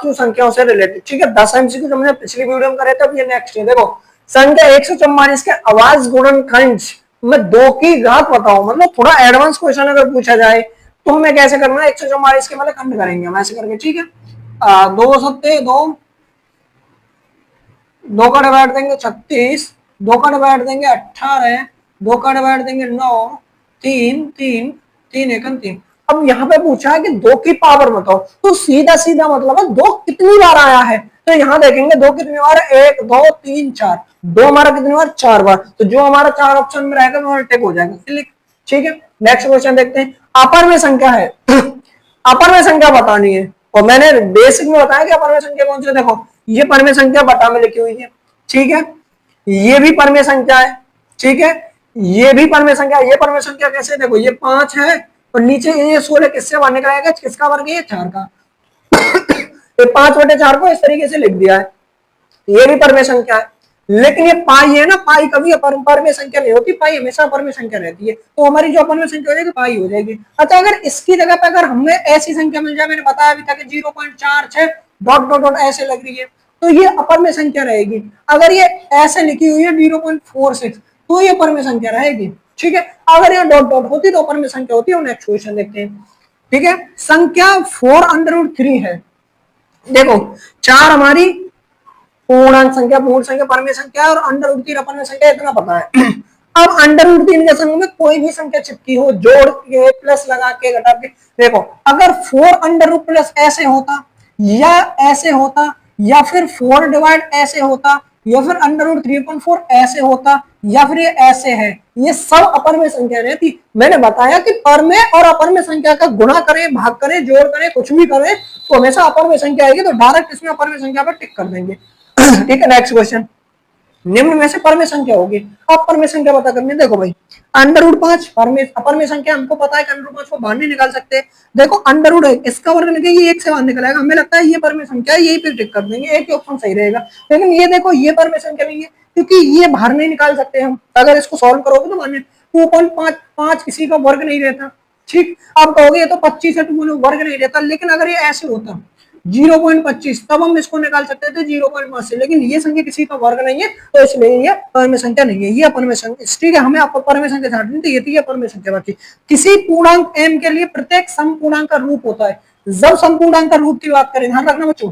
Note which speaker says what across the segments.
Speaker 1: वास्तु संख्याओं से रिलेटेड। ठीक है, 10 एमसीक्यू हमने पिछली वीडियो में करे थे, अब ये नेक्स्ट है। देखो संख्या 144 के अवाज गुणनखंड में 2 की घात बताओ। मतलब थोड़ा एडवांस क्वेश्चन अगर पूछा जाए तो हमें कैसे करना है, 144 के मतलब खंड करेंगे हम ऐसे करके। ठीक है, 2 सत्ते 2, 2 का डिवाइड देंगे 36, 2 का डिवाइड देंगे 18, 2 का डिवाइड देंगे 9, 3 3 3 एकम 3। अब यहाँ पे पूछा है कि 2 की पावर बताओ, तो सीधा सीधा मतलब है 2 कितनी बार आया है। तो यहाँ देखेंगे 2 कितनी बार, 1 2 3 4, 2 हमारा कितनी बार, 4 बार। तो जो हमारा 4 ऑप्शन में रहेगा वो टिक हो जाएगा, क्लिक। ठीक है, नेक्स्ट क्वेश्चन देखते हैं। अपर में संख्या है अपर में संख्या बतानी है, और मैंने बेसिक में बताया कि अपर में संख्या कौन सी है। देखो ये परमेय संख्या बटा में लिखी हुई है। ठीक है, ये भी परमेय संख्या है। ठीक है, ये भी परमेय संख्या। ये परमेय संख्या कैसे, देखो ये 5 है और नीचे ये 16 किससे बाहर निकल आएगा, किसका वर्ग है, ये 4 का। ये 5/4 को इस तरीके से लिख दिया है, ये भी परमेय संख्या है। लेकिन ये पाई है ना, पाई कभी परमेय संख्या नहीं होती, पाई हमेशा परमेय संख्या रहती है। तो हमारी जो अपरमेय संख्या हो जाएगी पाई हो जाएगी। अच्छा, अगर इसकी जगह पे अगर हमें ऐसी संख्या मिल जाए, मैंने बताया अभी तक 0.46 डॉट डॉट डॉट ऐसे लग रही है, तो ये अपरमेय संख्या रहेगी। अगर ये ऐसे लिखी हुई है 0.46 तो ये परमेय संख्या रहेगी। ठीक है, अगर ये डॉट डॉट होती तो अपरमेय संख्या होती है। नेक्स्ट क्वेश्चन देखते हैं। ठीक है, संख्या 4√3 है। देखो 4 हमारी पूर्णांक संख्या, पूर्ण संख्या परमेय संख्या, और √3 अपरमेय संख्या, इतना पता है। अब √3 के समय में कोई भी संख्या चिपकी हो, जोड़ के प्लस लगा के घटा के, देखो अगर 4√+ ऐसे होता या ऐसे होता, या फिर 4 डिवाइड ऐसे होता, या फिर √3/4 ऐसे होता, या फिर ये ऐसे है, ये सब अपरमेय संख्या रहती। मैंने बताया कि परमेय और अपरमेय संख्या का गुणा करें, भाग करें, जोड़ करें, कुछ भी करें तो हमेशा अपरमेय संख्या आएगी। तो डायरेक्ट इसमें अपरमेय संख्या पर टिक कर देंगे। ठीक है, नेक्स्ट क्वेश्चन। निम्न में से परमेय संख्या होगी। अब परमेय संख्या पता करनी, देखो भाई √5 अपरमेय संख्या, हमको पता है कि √5 को बाहर नहीं निकाल सकते। देखो अंडर इसका वर्ग निकले, ये 1 से बाहर निकल आएगा, हमें लगता है ये परमेय संख्या है, यही पे टिक कर देंगे, एक ही ऑप्शन सही रहेगा। लेकिन ये देखो ये परमेय संख्या नहीं है, क्योंकि ये बाहर नहीं निकाल सकते हम। अगर इसको सॉल्व करोगे तो मानिए 2.5 किसी का वर्ग नहीं रहता। ठीक, अब कहोगे ये तो 25 है, तो वर्ग नहीं रहता। लेकिन अगर ये ऐसे होता 0.25 तब हम इसको निकाल सकते थे 0.5 से, लेकिन ये संख्या किसी का वर्ग नहीं है, तो इसलिए ये परमेय संख्या नहीं है, ये अपरमेय संख्या। ठीक है, हमें परमेय संख्या छाटनी थी, ये थी अपरमेय संख्या बाकी। किसी पूर्णांक m के लिए प्रत्येक समपूर्णांक का रूप होता है। जब समपूर्णांक का रूप की बात करें, ध्यान रखना बच्चों,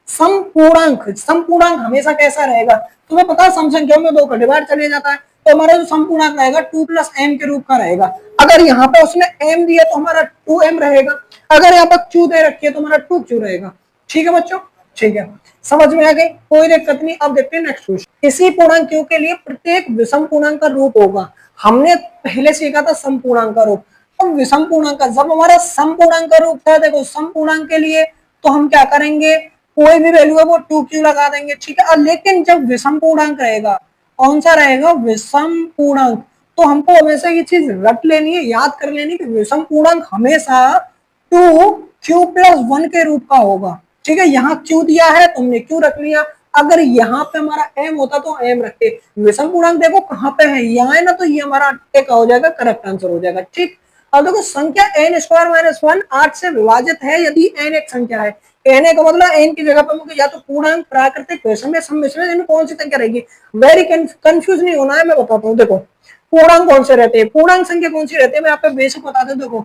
Speaker 1: समपूर्णांक हमेशा कैसा रहेगा, तुम्हें पता है सम संख्याओं में 2 का डिवाइड चले जाता है, तो हमारा जो समपूर्णांक रहेगा 2 + m के रूप का रहेगा। अगर यहाँ पे उसने m दिया तो हमारा 2m रहेगा, अगर यहाँ पर q दे रखी है तो हमारा 2q रहेगा। ठीक है बच्चों, ठीक है, समझ में आ गई, कोई दिक्कत नहीं। अब देखते हैं नेक्स्ट क्वेश्चन। इसी पूर्णांक q के लिए प्रत्येक विषम पूर्णांक का रूप होगा। हमने पहले सीखा था समपूर्णांक का रूप, अब विषम पूर्णांक का। जब हमारा समपूर्णांक का रूप था, देखो समपूर्णांक के लिए तो हम क्या करेंगे, कोई भी वैल्यू है वो 2q लगा देंगे। ठीक है, लेकिन जब विषम पूर्णांक रहेगा, कौन सा रहेगा, विषम पूर्णांक, तो हमको हमेशा ये चीज रट लेनी है, याद कर लेनी कि विषम पूर्णांक हमेशा 2q+1 के रूप का होगा। ठीक है, यहाँ q दिया है तुमने q रख लिया, अगर यहाँ पे हमारा m होता तो m रखते। विषम पूर्णांक देखो कहाँ पे है, यहाँ है ना, तो ये हमारा क्या हो जाएगा, करेक्ट आंसर हो जाएगा। ठीक, अब देखो संख्या n² - 1 8 से विभाजित है यदि n एक संख्या है। n का मतलब n की जगह पर मुझे या तो पूर्णांक, प्राकृतिक, विषम या सम्मिश्र, इनमें कौन सी संख्या रहेगी। वेरी कंफ्यूज नहीं होना है, मैं बताता हूँ। देखो पूर्णांक कौन से रहते हैं, पूर्णांक संख्या कौन सी रहती है, मैं आप पे बेसिक बता दूं। देखो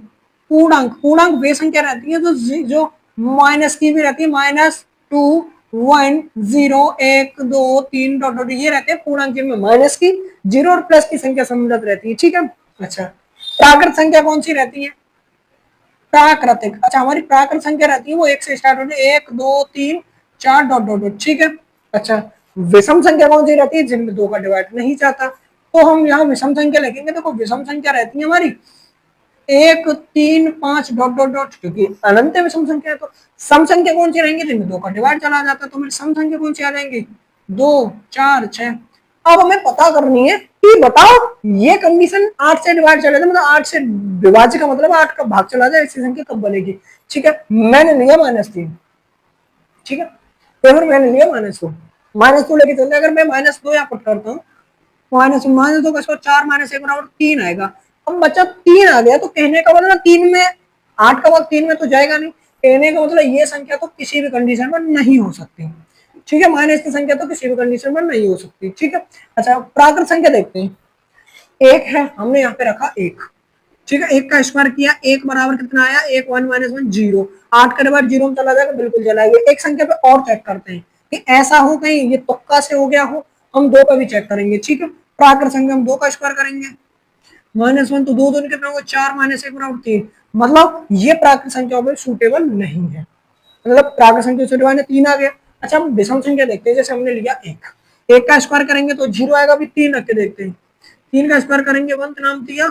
Speaker 1: पूर्णांक वे संख्या रहती है जो माइनस की भी रहती है, -2 1 0 1 2 3 डॉट डॉट, ये रहते हैं पूर्णांक जिनमें माइनस की, 0 और प्लस की संख्या सम्मिलित रहती है। ठीक है, अच्छा प्राकृत संख्या कौन सी रहती है, प्राकृतिक। अच्छा, हमारी प्राकृत संख्या रहती है वो 1 से स्टार्ट होती है, 1 2 3 4 डॉट डॉट डॉट। ठीक है, अच्छा विषम संख्या कौन सी रहती है, जिनमें 2 का डिवाइड नहीं चाहता, तो हम यहाँ विषम संख्या लिखेंगे। देखो विषम संख्या रहती है हमारी 1 3 5 डॉट डॉट डॉट, क्योंकि अनंत विषम संख्या है। तो सम संख्या कौन सी रहेंगी, जिनमें 2 का डिवाइड चला जाता है, तो हमारी सम संख्या कौन सी आ जाएंगी, 2 4 6। अब हमें पता करनी है कि बताओ ये कंडीशन 8 से डिवाइड चले जाए, मतलब 8 से विभाज्य का मतलब 8 का भाग चला जाए, ऐसी संख्या कब बनेगी। ठीक है, मैंने लिया -3। ठीक है, तो फिर मैंने लिया -2 लेके चलते। अगर मैं -2 यहाँ पुट करता हूँ, -2 का 4 - 1 बराबर 3 आएगा। अब बच्चा 3 आ गया, तो कहने का मतलब 3 में 8 का भाग 3 में तो जाएगा नहीं, कहने का मतलब ये संख्या तो किसी भी कंडीशन में नहीं हो सकती, ठीक है। माइनस की संख्या तो किसी भी कंडीशन में नहीं हो सकती, ठीक है। अच्छा प्राकृत संख्या देखते हैं, एक है, हमने यहाँ पे रखा एक, ठीक है। एक का स्क्वायर किया, एक बराबर कितना आया, एक, 1 - 1 जीरो, 8 का डिवाइड जीरो में चला जाएगा, बिल्कुल चला गया। एक संख्या पे और चेक करते हैं कि ऐसा हो कहीं ये तुक्का से हो गया हो, हम दो का भी चेक करेंगे, ठीक है। प्राकृत संख्या हम दो का स्क्वायर करेंगे, -1 तो दो दूनी कितना होगा 4, -1 बराबर 3, मतलब ये प्राकृत संख्या में सूटेबल नहीं है, मतलब प्राकृत संख्या सूटेबल 3 आ गया। अच्छा हम विषम संख्या देखते हैं, जैसे हमने लिया एक का स्क्वायर करेंगे तो जीरो आएगा, अभी 3 रख के देखते हैं, 3 का स्क्वायर करेंगे 1 नाम दिया,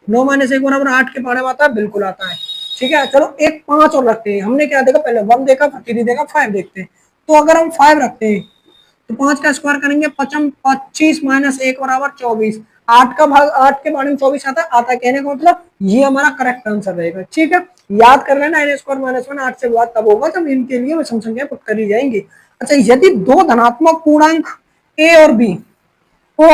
Speaker 1: 9 - 1 बराबर 8 के पढ़े में आता है, बिल्कुल आता है, ठीक है। चलो एक 5 और रखते हैं, हमने क्या देखा पहले 1 देखा, फिर 3 देखा, 5 देखते हैं। तो अगर हम 5 रखते हैं तो 5 का स्क्वायर करेंगे 25 - 1 बराबर 24, 8 का भाग 8 के बारे में 24 आता है, कहने का मतलब ये हमारा करेक्ट आंसर रहेगा, ठीक है। याद कर लेना n स्क्वायर -1 8 से बात तब होगा जब इनके लिए विषम संख्या पुट करी जाएंगी। अच्छा यदि दो धनात्मक पूर्णांक a और b को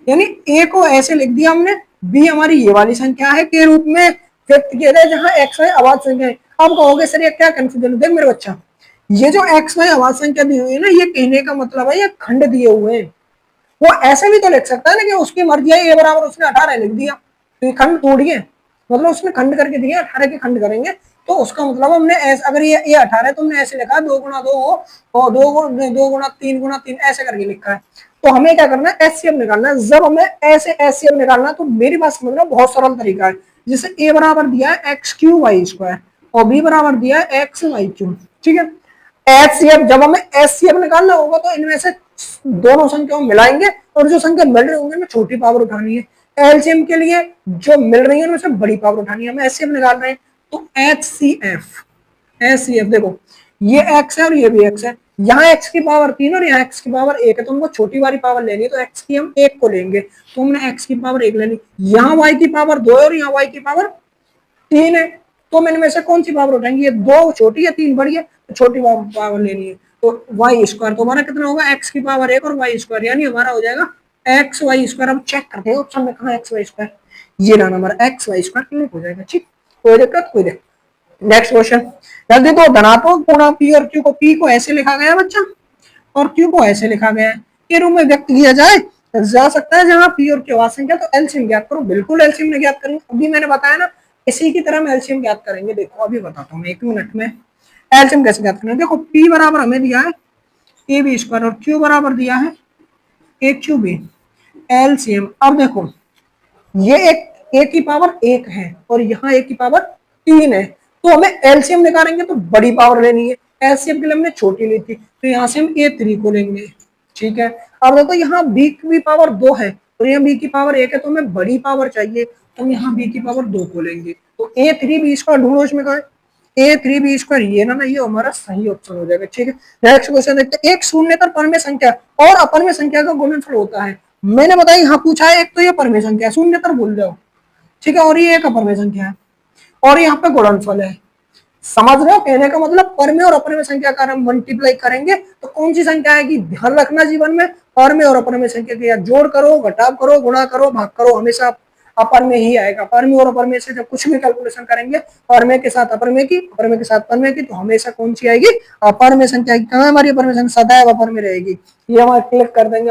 Speaker 1: यानी ए को ऐसे लिख दिया हमने, बी हमारी ये वाली संख्या है के रूप में व्यक्त किया जाए जहां एक्स वाई अवाच्य संख्या है। अब कहोगे सर ये क्या कंफ्यूजन, देख मेरे बच्चा, ये जो एक्स वाई अवाच्य संख्या दी हुई है ना, ये कहने का मतलब है ये खंड दिए हुए हैं। वो ऐसे भी तो लिख सकता है ना कि उसकी मर्जी है, ए बराबर उसने 18 लिख दिया, तो ये खंड तोड़ी है, मतलब उसने खंड करके दिया, 18 के खंड करेंगे तो उसका मतलब हमने ऐसे, अगर ये 18 है तो हमने ऐसे लिखा 2 × 2 और 2 × 3 × 3 ऐसे करके लिखा है। तो हमें क्या करना है, एचसीएफ निकालना है। जब हमें ऐसे एचसीएफ निकालना है तो मेरी बात समझना, बहुत सरल तरीका है। जैसे ए बराबर दिया है x³ y² और बी बराबर दिया है x y³, ठीक है। एचसीएफ, जब हमें एचसीएफ निकालना होगा तो इनमें से दोनों संख्याओं मिलाएंगे और जो संख्या मिल रही होंगी उनमें छोटी पावर उठानी है। एलसीएम के लिए जो मिल रही है उनमें से बड़ी पावर उठानी है, हम एचसीएफ निकाल रहे हैं तो एचसीएफ देखो ये x है और ये भी x है, यहाँ x की पावर 3 और यहाँ x की पावर 1 है, तो हमको छोटी वाली पावर लेनी है तो x की हम 1 को लेंगे, तो हमने x की पावर 1 लेनी। यहाँ y की पावर 2 है और यहाँ y की पावर 3 है, तो हम इनमें से कौन सी पावर उठाएंगे, ये 2 छोटी है 3 बड़ी है, तो छोटी पावर लेनी है। तो y² तो हमारा कितना होगा, x की पावर 1 और y², यानी हमारा हो जाएगा xy²। अब चेक करते हैं ऑप्शन में कहाँ xy², ये रहा हमारा xy² क्लिक हो जाएगा, ठीक, कोई दिक्कत कोई दिक्कत। नेक्स्ट क्वेश्चन, जल्दी तो धनात्मक पूर्णांक p और q को, p को ऐसे लिखा गया बच्चा और q को ऐसे लिखा गया है, के रूप में व्यक्त किया जाए जा सकता है जहां p और q अवाच्य संख्या, तो एलसीएम ज्ञात करो, बिल्कुल एलसीएम ने ज्ञात करेंगे, अभी मैंने बताया ना इसी की तरह हम एलसीएम ज्ञात करेंगे। देखो अभी बताता हूँ 1 मिनट में एलसीएम कैसे ज्ञात करेंगे। देखो p बराबर हमें दिया है ab² और q बराबर दिया है a³b, एलसीएम। अब देखो ये एक a की पावर 1 है और यहाँ a की पावर 3 है, तो हमें एलसीएम निकालेंगे तो बड़ी पावर लेनी है, एलसीएम के लिए हमने छोटी ली थी, तो यहाँ से हम a3 को लेंगे, ठीक है। अब देखो यहाँ b की पावर 2 है और यहाँ b की पावर 1 है, तो हमें बड़ी पावर चाहिए, तो हम यहाँ b की पावर 2 को लेंगे, तो a3b² ढूंढो, इसमें कहा a3b², ये ना ये हमारा सही ऑप्शन हो जाएगा, ठीक है। नेक्स्ट क्वेश्चन देखते हैं, एक शून्येतर परमेय संख्या और अपरमेय संख्या का गुणनफल होता है। मैंने बताया यहाँ पूछा है, एक तो ये परमेय संख्या शून्येतर भूल जाओ, ठीक है, और ये एक अपरमेय संख्या है और यहाँ पे गुणनफल है, समझ रहे हो, कहने का मतलब परमेय और अपरमेय संख्या का हम मल्टीप्लाई करेंगे तो कौन सी संख्या आएगी, ध्यान रखना जीवन में परमेय और अपरमेय संख्या के जोड़ करो, घटाव करो, गुणा करो, भाग करो, हमेशा अपरमेय ही आएगा। परमेय और अपरमेय से जब कुछ भी कैलकुलेशन करेंगे, परमेय के साथ अपरमेय की, अपरमेय के साथ परमेय की, तो हमेशा कौन सी आएगी, अपरमेय संख्या। कहाँ हमारी अपरमेय संख्या, सदैव अपरमेय रहेगी, ये हमारे क्लिक कर देंगे।